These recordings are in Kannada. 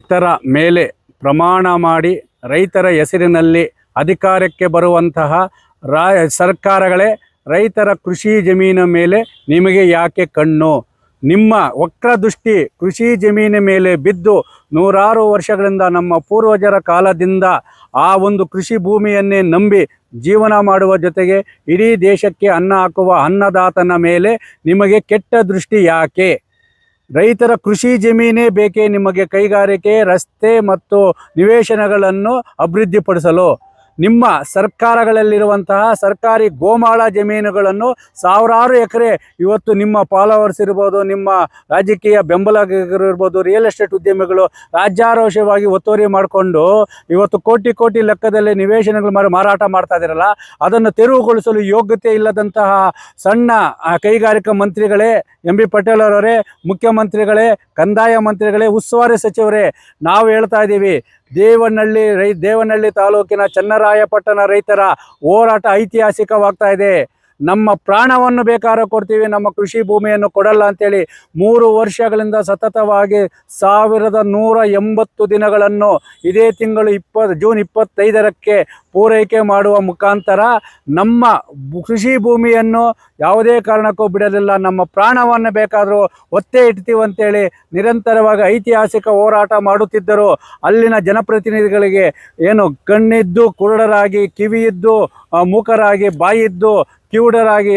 ರೈತರ ಮೇಲೆ ಪ್ರಮಾಣ ಮಾಡಿ ರೈತರ ಹೆಸರಿನಲ್ಲಿ ಅಧಿಕಾರಕ್ಕೆ ಬರುವಂತಹ ಸರ್ಕಾರಗಳೇ ರೈತರ ಕೃಷಿ ಜಮೀನಿನ ಮೇಲೆ ನಿಮಗೆ ಯಾಕೆ ಕಣ್ಣು? ನಿಮ್ಮ ವಕ್ರ ದೃಷ್ಟಿ ಕೃಷಿ ಜಮೀನಿನ ಮೇಲೆ ಬಿದ್ದು ನೂರಾರು ವರ್ಷಗಳಿಂದ ನಮ್ಮ ಪೂರ್ವಜರ ಕಾಲದಿಂದ ಆ ಒಂದು ಕೃಷಿ ಭೂಮಿಯನ್ನೇ ನಂಬಿ ಜೀವನ ಮಾಡುವ ಜೊತೆಗೆ ಇಡೀ ದೇಶಕ್ಕೆ ಅನ್ನ ಹಾಕುವ ಅನ್ನದಾತನ ಮೇಲೆ ನಿಮಗೆ ಕೆಟ್ಟ ದೃಷ್ಟಿ ಯಾಕೆ? ರೈತರ ಕೃಷಿ ಜಮೀನೇ ಬೇಕೇ ನಿಮಗೆ ಕೈಗಾರಿಕೆ, ರಸ್ತೆ ಮತ್ತು ನಿವೇಶನಗಳನ್ನು ಅಭಿವೃದ್ಧಿಪಡಿಸಲು? ನಿಮ್ಮ ಸರ್ಕಾರಗಳಲ್ಲಿರುವಂತಹ ಸರ್ಕಾರಿ ಗೋಮಾಳ ಜಮೀನುಗಳನ್ನು ಸಾವಿರಾರು ಎಕರೆ ಇವತ್ತು ನಿಮ್ಮ ಫಾಲೋವರ್ಸ್ ಇರ್ಬೋದು, ನಿಮ್ಮ ರಾಜಕೀಯ ಬೆಂಬಲಿಗರು ಇರ್ಬೋದು, ರಿಯಲ್ ಎಸ್ಟೇಟ್ ಉದ್ಯಮಿಗಳು ರಾಜ್ಯಾರೋಷವಾಗಿ ಒತ್ತುವರಿ ಮಾಡಿಕೊಂಡು ಇವತ್ತು ಕೋಟಿ ಕೋಟಿ ಲೆಕ್ಕದಲ್ಲಿ ನಿವೇಶನಗಳು ಮಾರಾಟ ಮಾಡ್ತಾ ಇದ್ದೀರಲ್ಲ, ಅದನ್ನು ತೆರವುಗೊಳಿಸಲು ಯೋಗ್ಯತೆ ಇಲ್ಲದಂತಹ ಸಣ್ಣ ಕೈಗಾರಿಕಾ ಮಂತ್ರಿಗಳೇ, ಎಂ ಬಿ ಪಾಟೀಲ್ ಅವರೇ, ಮುಖ್ಯಮಂತ್ರಿಗಳೇ, ಕಂದಾಯ ಮಂತ್ರಿಗಳೇ, ಉಸ್ತುವಾರಿ ಸಚಿವರೇ, ನಾವು ಹೇಳ್ತಾ ಇದ್ದೀವಿ, ದೇವನಹಳ್ಳಿ ತಾಲೂಕಿನ ಚನ್ನರಾಯಪಟ್ಟಣ ರೈತರ ಹೋರಾಟ ಐತಿಹಾಸಿಕವಾಗ್ತಾ ಇದೆ. ನಮ್ಮ ಪ್ರಾಣವನ್ನು ಬೇಕಾದ್ರೆ ಕೊಡ್ತೀವಿ, ನಮ್ಮ ಕೃಷಿ ಭೂಮಿಯನ್ನು ಕೊಡಲ್ಲ ಅಂತೇಳಿ 3 ವರ್ಷಗಳಿಂದ ಸತತವಾಗಿ 1180 ದಿನಗಳನ್ನು ಇದೇ ತಿಂಗಳು ಜೂನ್ 25ಕ್ಕೆ ಪೂರೈಕೆ ಮಾಡುವ ಮುಖಾಂತರ ನಮ್ಮ ಕೃಷಿ ಭೂಮಿಯನ್ನು ಯಾವುದೇ ಕಾರಣಕ್ಕೂ ಬಿಡಲಿಲ್ಲ. ನಮ್ಮ ಪ್ರಾಣವನ್ನು ಬೇಕಾದರೂ ಒತ್ತೆ ಇಡ್ತೀವಿ ಅಂತೇಳಿ ನಿರಂತರವಾಗಿ ಐತಿಹಾಸಿಕ ಹೋರಾಟ ಮಾಡುತ್ತಿದ್ದರು. ಅಲ್ಲಿನ ಜನಪ್ರತಿನಿಧಿಗಳಿಗೆ ಏನು ಕಣ್ಣಿದ್ದು ಕುರುಡರಾಗಿ, ಕಿವಿಯಿದ್ದು ಮೂಕರಾಗಿ, ಬಾಯಿದ್ದು ಕಿವುಡರಾಗಿ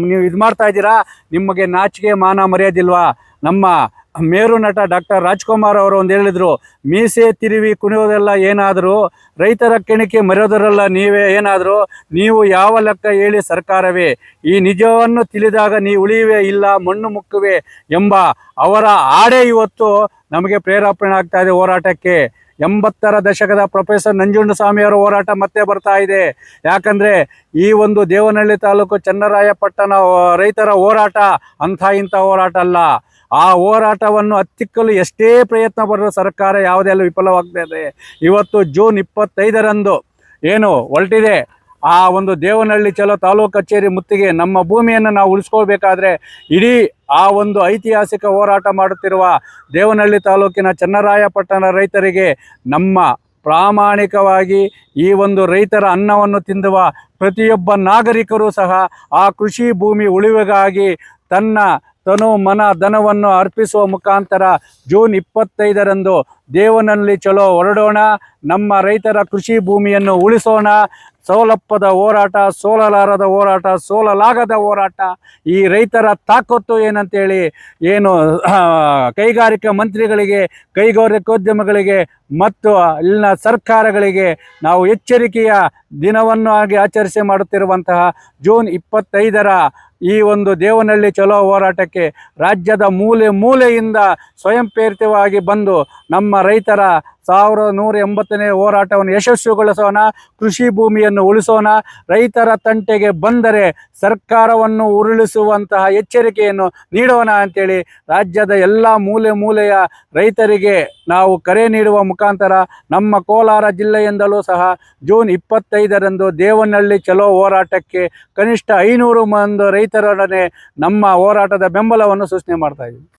ನೀವು ಇದು ಮಾಡ್ತಾ ಇದ್ದೀರಾ? ನಿಮಗೆ ನಾಚಿಕೆ ಮಾನ ಮರ್ಯಾದಿಲ್ವಾ? ನಮ್ಮ ಮೇರು ನಟ ಡಾಕ್ಟರ್ ರಾಜ್ಕುಮಾರ್ ಅವರು ಒಂದು ಹೇಳಿದರು, ಮೀಸೆ ತಿರುವಿ ಕುಣಿಯೋದೆಲ್ಲ ಏನಾದರೂ, ರೈತರ ಕೆಣಿಕೆ ಮರೆಯೋದರೆಲ್ಲ ನೀವೇ ಏನಾದರೂ, ನೀವು ಯಾವ ಲೆಕ್ಕ ಹೇಳಿ ಸರ್ಕಾರವೇ? ಈ ನಿಜವನ್ನು ತಿಳಿದಾಗ ನೀವು ಉಳಿಯುವೆ ಇಲ್ಲ ಮಣ್ಣು ಮುಕ್ಕುವೆ ಎಂಬ ಅವರ ಹಾಡೇ ಇವತ್ತು ನಮಗೆ ಪ್ರೇರೇಪಣೆ ಆಗ್ತಾ ಇದೆ ಹೋರಾಟಕ್ಕೆ. 80ರ ದಶಕದ ಪ್ರೊಫೆಸರ್ ನಂಜುಂಡಸ್ವಾಮಿಯವರ ಹೋರಾಟ ಮತ್ತೆ ಬರ್ತಾ ಇದೆ. ಯಾಕಂದರೆ ಈ ಒಂದು ದೇವನಹಳ್ಳಿ ತಾಲೂಕು ಚನ್ನರಾಯಪಟ್ಟಣ ರೈತರ ಹೋರಾಟ ಇಂಥ ಹೋರಾಟ ಅಲ್ಲ. ಆ ಹೋರಾಟವನ್ನು ಹತ್ತಿಕ್ಕಲು ಎಷ್ಟೇ ಪ್ರಯತ್ನ ಪಡೆದರೂ ಸರ್ಕಾರ ಯಾವುದೆಲ್ಲ ವಿಫಲವಾಗ್ತಾ ಇದೆ. ಇವತ್ತು ಜೂನ್ 25ರಂದು ಏನು ಹೊರಟಿದೆ ಆ ಒಂದು ದೇವನಹಳ್ಳಿ ಚಲೋ ತಾಲೂಕು ಕಚೇರಿ ಮುತ್ತಿಗೆ ನಮ್ಮ ಭೂಮಿಯನ್ನು ನಾವು ಉಳಿಸ್ಕೋಬೇಕಾದ್ರೆ ಇಡೀ ಆ ಒಂದು ಐತಿಹಾಸಿಕ ಹೋರಾಟ ಮಾಡುತ್ತಿರುವ ದೇವನಹಳ್ಳಿ ತಾಲೂಕಿನ ಚನ್ನರಾಯಪಟ್ಟಣ ರೈತರಿಗೆ ನಮ್ಮ ಪ್ರಾಮಾಣಿಕವಾಗಿ ಈ ಒಂದು ರೈತರ ಅನ್ನವನ್ನು ತಿಂದುವ ಪ್ರತಿಯೊಬ್ಬ ನಾಗರಿಕರು ಸಹ ಆ ಕೃಷಿ ಭೂಮಿ ಉಳಿವಿಗಾಗಿ ತನ್ನ ತನು ಮನ ಧನವನ್ನು ಅರ್ಪಿಸುವ ಮುಖಾಂತರ ಜೂನ್ 25ರಂದು ದೇವನಹಳ್ಳಿ ಚಲೋ ಹೊರಡೋಣ. ನಮ್ಮ ರೈತರ ಕೃಷಿ ಭೂಮಿಯನ್ನು ಉಳಿಸೋಣ. ಸೌಲಭ್ಯದ ಹೋರಾಟ, ಸೋಲಲಾರದ ಹೋರಾಟ, ಸೋಲಲಾಗದ ಹೋರಾಟ. ಈ ರೈತರ ತಾಕತ್ತು ಏನಂತೇಳಿ ಏನು ಕೈಗಾರಿಕಾ ಮಂತ್ರಿಗಳಿಗೆ, ಕೈಗಾರಿಕೋದ್ಯಮಗಳಿಗೆ ಮತ್ತು ಇಲ್ಲಿನ ಸರ್ಕಾರಗಳಿಗೆ ನಾವು ಎಚ್ಚರಿಕೆಯ ದಿನವನ್ನು ಆಚರಿಸಿ ಮಾಡುತ್ತಿರುವಂತಹ ಜೂನ್ 25ರ ಈ ಒಂದು ದೇವನಹಳ್ಳಿ ಚಲೋ ಹೋರಾಟಕ್ಕೆ ರಾಜ್ಯದ ಮೂಲೆ ಮೂಲೆಯಿಂದ ಸ್ವಯಂ ಪ್ರೇರಿತವಾಗಿ ಬಂದು ನಮ್ಮ ರೈತರ 1180ನೇ ಹೋರಾಟವನ್ನು ಯಶಸ್ವಿಗೊಳಿಸೋಣ. ಕೃಷಿ ಭೂಮಿಯನ್ನು ಉಳಿಸೋಣ. ರೈತರ ತಂಟೆಗೆ ಬಂದರೆ ಸರ್ಕಾರವನ್ನು ಉರುಳಿಸುವಂತಹ ಎಚ್ಚರಿಕೆಯನ್ನು ನೀಡೋಣ ಅಂತೇಳಿ ರಾಜ್ಯದ ಎಲ್ಲ ಮೂಲೆ ಮೂಲೆಯ ರೈತರಿಗೆ ನಾವು ಕರೆ ನೀಡುವ ಮುಖಾಂತರ ನಮ್ಮ ಕೋಲಾರ ಜಿಲ್ಲೆಯಿಂದಲೂ ಸಹ ಜೂನ್ 25ರಂದು ದೇವನಹಳ್ಳಿ ಚಲೋ ಹೋರಾಟಕ್ಕೆ ಕನಿಷ್ಠ 500 ಮಂದಿ ರೈತರೊಡನೆ ನಮ್ಮ ಹೋರಾಟದ ಬೆಂಬಲವನ್ನು ಸೂಚನೆ ಮಾಡ್ತಾ ಇದ್ದೀವಿ.